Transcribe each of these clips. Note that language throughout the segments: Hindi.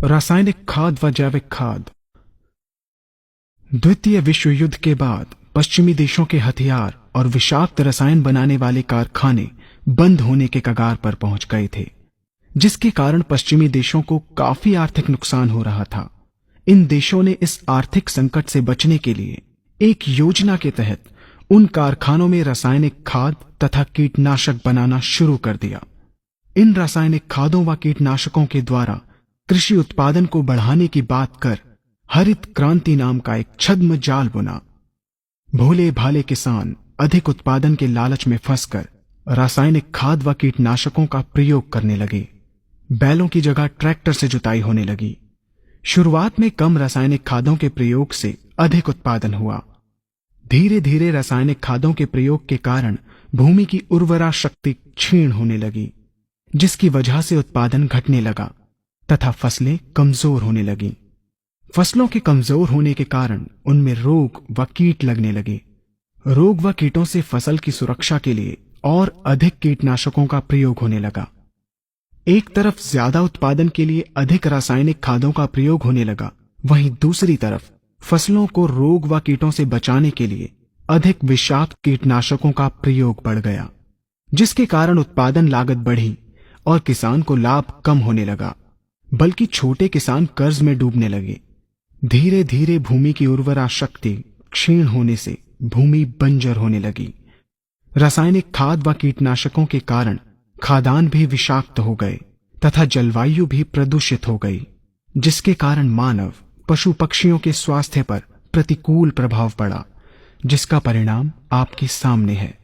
रासायनिक खाद व जैविक खाद। द्वितीय विश्व युद्ध के बाद पश्चिमी देशों के हथियार और विषाक्त रसायन बनाने वाले कारखाने बंद होने के कगार पर पहुंच गए थे, जिसके कारण पश्चिमी देशों को काफी आर्थिक नुकसान हो रहा था। इन देशों ने इस आर्थिक संकट से बचने के लिए एक योजना के तहत उन कारखानों में रासायनिक खाद तथा कीटनाशक बनाना शुरू कर दिया। इन रासायनिक खादों व कीटनाशकों के द्वारा कृषि उत्पादन को बढ़ाने की बात कर हरित क्रांति नाम का एक छद्म जाल बुना। भोले भाले किसान अधिक उत्पादन के लालच में फंसकर रासायनिक खाद व कीटनाशकों का प्रयोग करने लगे। बैलों की जगह ट्रैक्टर से जुताई होने लगी। शुरुआत में कम रासायनिक खादों के प्रयोग से अधिक उत्पादन हुआ। धीरे धीरे रासायनिक खादों के प्रयोग के कारण भूमि की उर्वरा शक्ति क्षीण होने लगी, जिसकी वजह से उत्पादन घटने लगा तथा फसलें कमजोर होने लगीं। फसलों के कमजोर होने के कारण उनमें रोग व कीट लगने लगे। रोग व कीटों से फसल की सुरक्षा के लिए और अधिक कीटनाशकों का प्रयोग होने लगा। एक तरफ ज्यादा उत्पादन के लिए अधिक रासायनिक खादों का प्रयोग होने लगा, वहीं दूसरी तरफ फसलों को रोग व कीटों से बचाने के लिए अधिक विषाक्त कीटनाशकों का प्रयोग बढ़ गया, जिसके कारण उत्पादन लागत बढ़ी और किसान को लाभ कम होने लगा, बल्कि छोटे किसान कर्ज में डूबने लगे। धीरे धीरे भूमि की उर्वरा शक्ति क्षीण होने से भूमि बंजर होने लगी। रासायनिक खाद व कीटनाशकों के कारण खाद्यान्न भी विषाक्त हो गए तथा जलवायु भी प्रदूषित हो गई, जिसके कारण मानव पशु पक्षियों के स्वास्थ्य पर प्रतिकूल प्रभाव पड़ा, जिसका परिणाम आपके सामने है।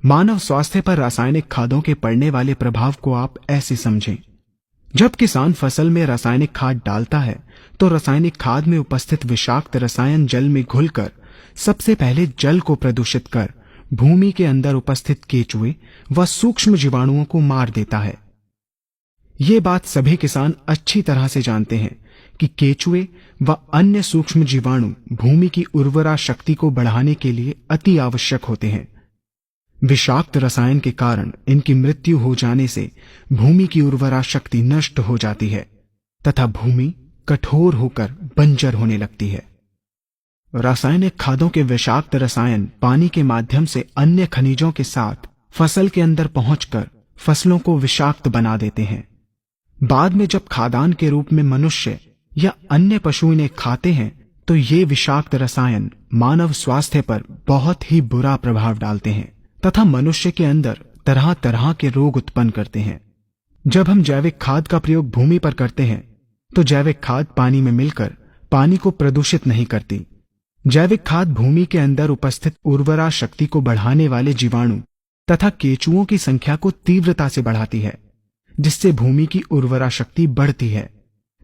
मानव स्वास्थ्य पर रासायनिक खादों के पड़ने वाले प्रभाव को आप ऐसे समझें। जब किसान फसल में रासायनिक खाद डालता है तो रासायनिक खाद में उपस्थित विषाक्त रसायन जल में घुलकर सबसे पहले जल को प्रदूषित कर भूमि के अंदर उपस्थित केचुए व सूक्ष्म जीवाणुओं को मार देता है। ये बात सभी किसान अच्छी तरह से जानते हैं कि केचुए व अन्य सूक्ष्म जीवाणु भूमि की उर्वरा शक्ति को बढ़ाने के लिए अति आवश्यक होते हैं। विषाक्त रसायन के कारण इनकी मृत्यु हो जाने से भूमि की उर्वरा शक्ति नष्ट हो जाती है तथा भूमि कठोर होकर बंजर होने लगती है। रासायनिक खादों के विषाक्त रसायन पानी के माध्यम से अन्य खनिजों के साथ फसल के अंदर पहुंचकर फसलों को विषाक्त बना देते हैं। बाद में जब खाद्यान्न के रूप में मनुष्य या अन्य पशु इन्हें खाते हैं तो ये विषाक्त रसायन मानव स्वास्थ्य पर बहुत ही बुरा प्रभाव डालते हैं तथा मनुष्य के अंदर तरह तरह के रोग उत्पन्न करते हैं। जब हम जैविक खाद का प्रयोग भूमि पर करते हैं तो जैविक खाद पानी में मिलकर पानी को प्रदूषित नहीं करती। जैविक खाद भूमि के अंदर उपस्थित उर्वरा शक्ति को बढ़ाने वाले जीवाणु तथा केचुओं की संख्या को तीव्रता से बढ़ाती है, जिससे भूमि की उर्वरा शक्ति बढ़ती है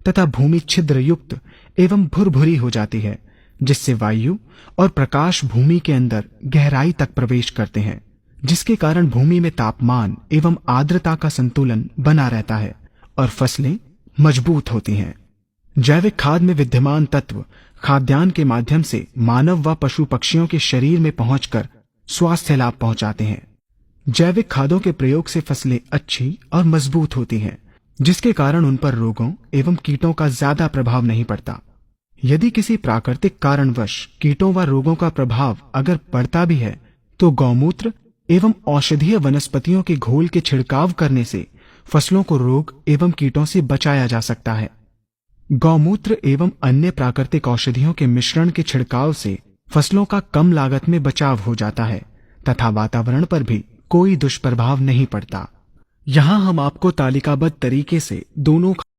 तथा भूमि छिद्र युक्त एवं भुरभुरी हो जाती है, जिससे वायु और प्रकाश भूमि के अंदर गहराई तक प्रवेश करते हैं, जिसके कारण भूमि में तापमान एवं आर्द्रता का संतुलन बना रहता है और फसलें मजबूत होती हैं। जैविक खाद में विद्यमान तत्व खाद्यान्न के माध्यम से मानव व पशु पक्षियों के शरीर में पहुंचकर स्वास्थ्य लाभ पहुंचाते हैं। जैविक खादों के प्रयोग से फसलें अच्छी और मजबूत होती हैं, जिसके कारण उन पर रोगों एवं कीटों का ज्यादा प्रभाव नहीं पड़ता। यदि किसी प्राकृतिक कारणवश कीटों व रोगों का प्रभाव अगर पड़ता भी है तो गौमूत्र एवं औषधीय वनस्पतियों के घोल के छिड़काव करने से फसलों को रोग एवं कीटों से बचाया जा सकता है। गौमूत्र एवं अन्य प्राकृतिक औषधियों के मिश्रण के छिड़काव से फसलों का कम लागत में बचाव हो जाता है तथा वातावरण पर भी कोई दुष्प्रभाव नहीं पड़ता। यहाँ हम आपको तालिकाबद्ध तरीके से दोनों